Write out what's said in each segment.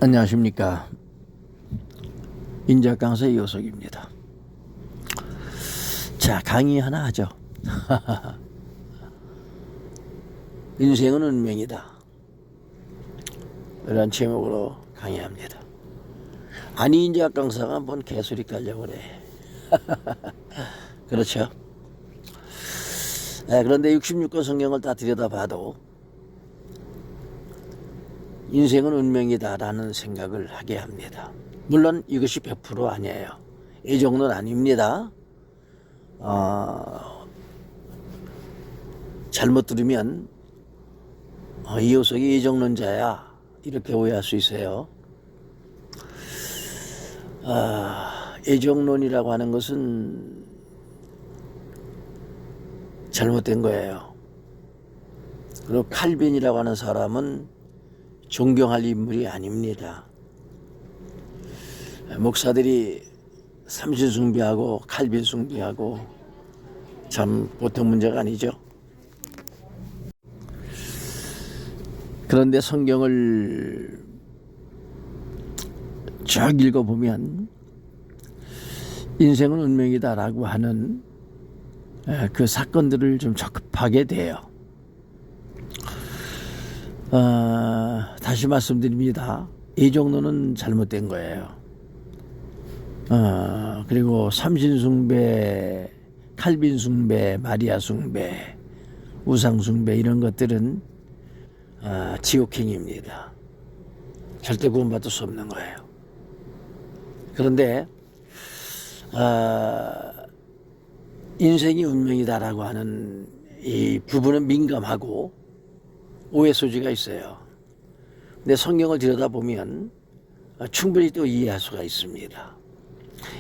안녕하십니까. 인자 강사 이호석입니다. 자, 강의 하나 하죠. 인생은 운명이다, 이런 제목으로 강의합니다. 아니, 인자 강사가 뭔 개소리 깔려고 그래. 그렇죠. 그런데 66권 성경을 다 들여다봐도 인생은 운명이다라는 생각을 하게 합니다. 물론 이것이 100% 아니에요. 이 정도는 아닙니다. 잘못 들으면 이호석이 이정론자야, 이렇게 오해할 수 있어요. 이정론이라고 하는 것은 잘못된 거예요. 그리고 칼빈이라고 하는 사람은 존경할 인물이 아닙니다. 목사들이 삼신 숭배하고 칼빈 숭배하고 참 보통 문제가 아니죠. 그런데 성경을 쭉 읽어보면 인생은 운명이다라고 하는 그 사건들을 좀 적합하게 돼요. 다시 말씀드립니다. 이 정도는 잘못된 거예요. 그리고 삼신숭배, 칼빈숭배, 마리아숭배, 우상숭배, 이런 것들은 지옥행입니다. 절대 구원받을 수 없는 거예요. 그런데 인생이 운명이다라고 하는 이 부분은 민감하고 오해 소지가 있어요. 근데 성경을 들여다보면 충분히 또 이해할 수가 있습니다.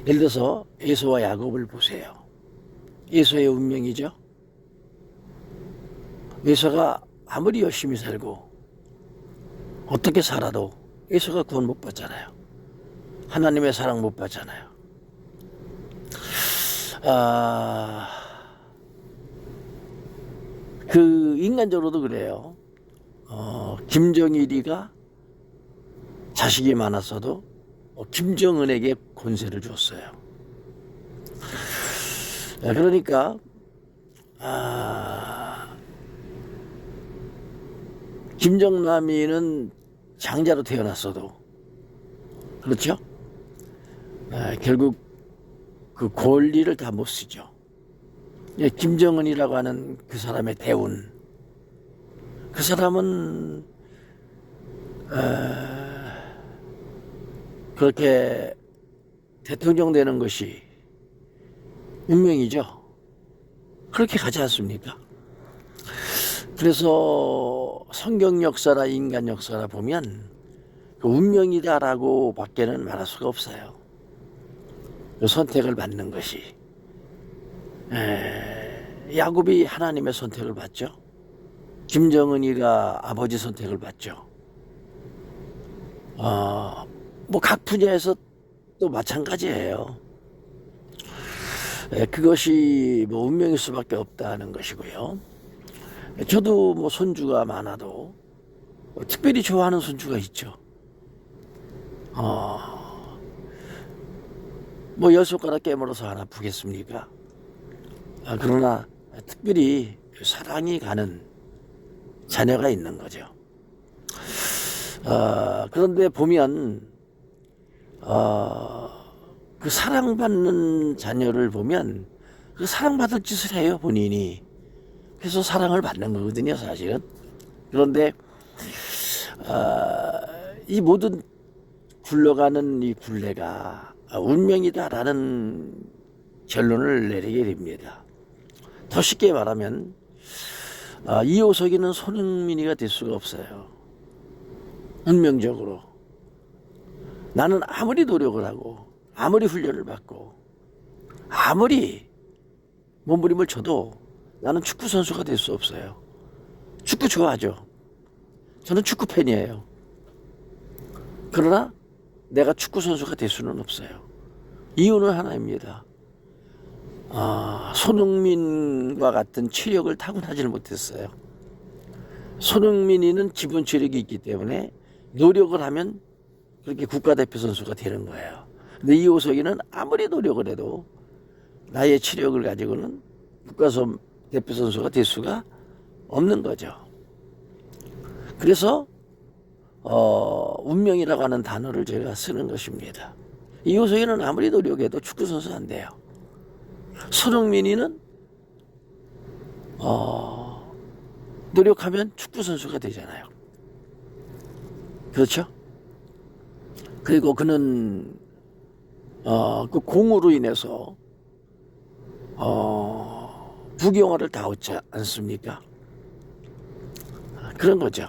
예를 들어서 에서와 야곱을 보세요. 에서의 운명이죠. 에서가 아무리 열심히 살고 어떻게 살아도 에서가 구원 못 받잖아요. 하나님의 사랑 못 받잖아요. 그 인간적으로도 그래요. 김정일이가 자식이 많았어도 김정은에게 권세를 줬어요. 그러니까 김정남이는 장자로 태어났어도 그렇죠. 결국 그 권리를 다 못 쓰죠. 김정은이라고 하는 그 사람의 대운, 그 사람은 그렇게 대통령 되는 것이 운명이죠. 그렇게 가지 않습니까? 그래서 성경 역사나 인간 역사나 보면 그 운명이다라고 밖에는 말할 수가 없어요. 그 선택을 받는 것이. 야곱이 하나님의 선택을 받죠. 김정은이가 아버지 선택을 받죠. 뭐 각 분야에서 또 마찬가지예요. 그것이 뭐 운명일 수밖에 없다는 것이고요. 저도 뭐 손주가 많아도 특별히 좋아하는 손주가 있죠. 뭐 10손가락 깨물어서 하나 아프겠습니까? 그러나 특별히 사랑이 가는 자녀가 있는 거죠. 그런데 보면 그 사랑받는 자녀를 보면 그 사랑받을 짓을 해요, 본인이. 그래서 사랑을 받는 거거든요, 사실은. 그런데 이 모든 굴러가는 이 굴레가 운명이다라는 결론을 내리게 됩니다. 더 쉽게 말하면 이호석이는 손흥민이가 될 수가 없어요. 운명적으로. 나는 아무리 노력을 하고 아무리 훈련을 받고 아무리 몸부림을 쳐도 나는 축구 선수가 될 수 없어요. 축구 좋아하죠. 저는 축구 팬이에요. 그러나 내가 축구 선수가 될 수는 없어요. 이유는 하나입니다. 손흥민과 같은 체력을 타고나지를 못했어요. 손흥민이는 기본 체력이 있기 때문에 노력을 하면 그렇게 국가대표 선수가 되는 거예요. 근데 이호석이는 아무리 노력을 해도 나의 치력을 가지고는 국가대표 선수가 될 수가 없는 거죠. 그래서 운명이라고 하는 단어를 제가 쓰는 것입니다. 이호석이는 아무리 노력해도 축구선수 안 돼요. 손흥민이는 노력하면 축구선수가 되잖아요. 그렇죠? 그리고 그는 그 공으로 인해서 부경화를 다 얻지 않습니까? 그런 거죠.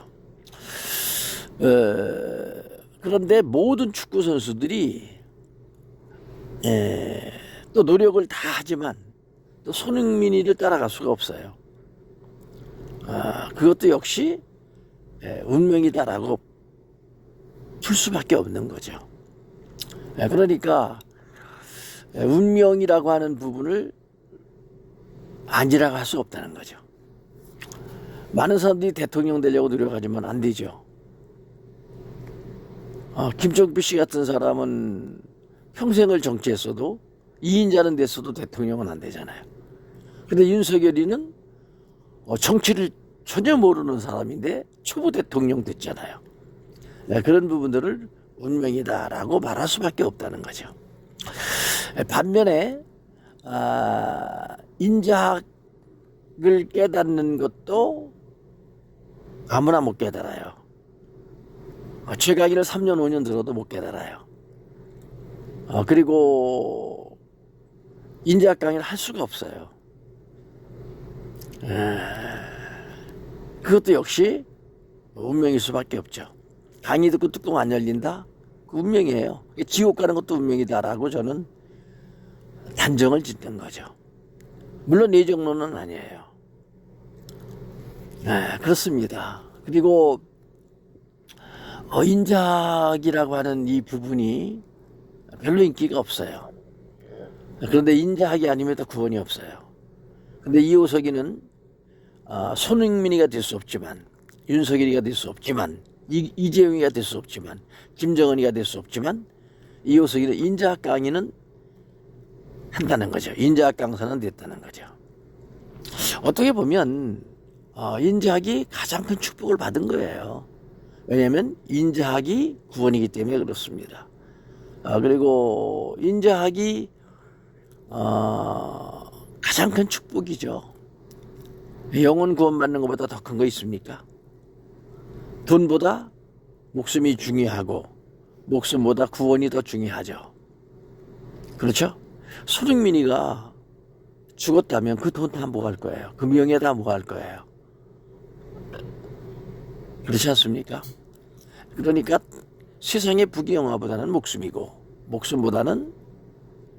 그런데 모든 축구 선수들이 또 노력을 다 하지만 또 손흥민이를 따라갈 수가 없어요. 그것도 역시 운명이다라고 풀 수밖에 없는 거죠. 그러니까 운명이라고 하는 부분을 아니라고 할 수 없다는 거죠. 많은 사람들이 대통령 되려고 노력하지만 안 되죠. 김정필 씨 같은 사람은 평생을 정치했어도 2인자는 됐어도 대통령은 안 되잖아요. 근데 윤석열이는 정치를 전혀 모르는 사람인데 초보 대통령 됐잖아요. 그런 부분들을 운명이다라고 말할 수밖에 없다는 거죠. 반면에 인자학을 깨닫는 것도 아무나 못 깨달아요. 최강의를 3년 5년 들어도 못 깨달아요. 그리고 인자학 강의를 할 수가 없어요. 그것도 역시 운명일 수밖에 없죠. 강의 듣고 뚜껑 안 열린다? 그 운명이에요. 지옥 가는 것도 운명이다라고 저는 단정을 짓는 거죠. 물론 예정론은 아니에요. 그렇습니다. 그리고 인자학이라고 하는 이 부분이 별로 인기가 없어요. 그런데 인자학이 아니면 또 구원이 없어요. 근데 이호석이는 손흥민이가 될 수 없지만, 윤석열이가 될 수 없지만, 이재용이가 될 수 없지만, 김정은이가 될 수 없지만, 이호석이는 인자학 강의는 한다는 거죠. 인자학 강사는 됐다는 거죠. 어떻게 보면 인자학이 가장 큰 축복을 받은 거예요. 왜냐하면 인자학이 구원이기 때문에 그렇습니다. 그리고 인자학이 가장 큰 축복이죠. 영혼 구원받는 것보다 더 큰 거 있습니까? 돈보다 목숨이 중요하고 목숨보다 구원이 더 중요하죠. 그렇죠? 손흥민이가 죽었다면 그 돈 다 뭐 할 거예요? 그 명예 다 뭐 할 거예요? 그렇지 않습니까? 그러니까 세상의 부귀영화보다는 목숨이고 목숨보다는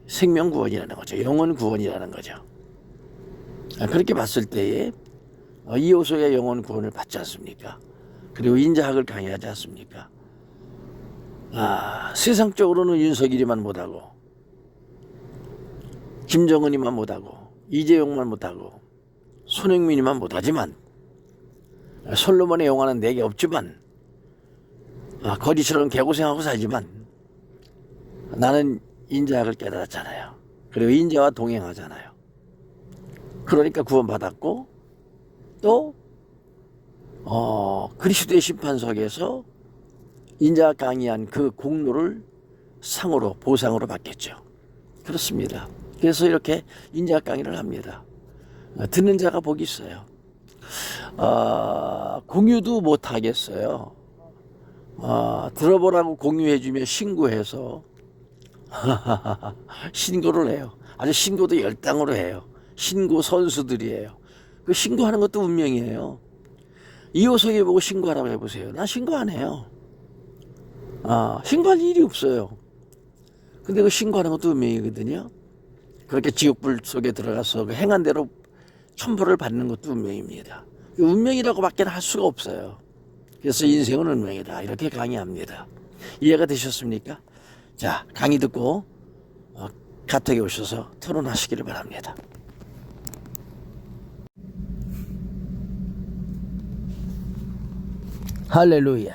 생명 구원이라는 거죠. 영혼 구원이라는 거죠. 그렇게 봤을 때에 이호석의 영혼 구원을 받지 않습니까? 그리고 인자학을 강의하지 않습니까? 세상적으로는 윤석열이만 못하고 김정은이만 못하고 이재용만 못하고 손흥민이만 못하지만 솔로몬의 영화는 내게 없지만 거지처럼 개고생하고 살지만 나는 인자학을 깨달았잖아요. 그리고 인자와 동행하잖아요. 그러니까 구원받았고 또 그리스도의 심판석에서 인자학 강의한 그 공로를 상으로 보상으로 받겠죠. 그렇습니다. 그래서 이렇게 인자학 강의를 합니다. 듣는 자가 복이 있어요. 공유도 못 하겠어요. 들어보라고 공유해주면 신고해서 신고를 해요. 아주 신고도 열당으로 해요. 신고 선수들이에요. 그 신고하는 것도 운명이에요. 이호석이 보고 신고하라고 해보세요. 나 신고 안 해요. 신고할 일이 없어요. 근데 그 신고하는 것도 운명이거든요. 그렇게 지옥불 속에 들어가서 그 행한 대로 천벌을 받는 것도 운명입니다. 운명이라고 밖에 할 수가 없어요. 그래서 인생은 운명이다. 이렇게 강의합니다. 이해가 되셨습니까? 자, 강의 듣고 가택에 오셔서 토론하시기를 바랍니다. 할렐루야.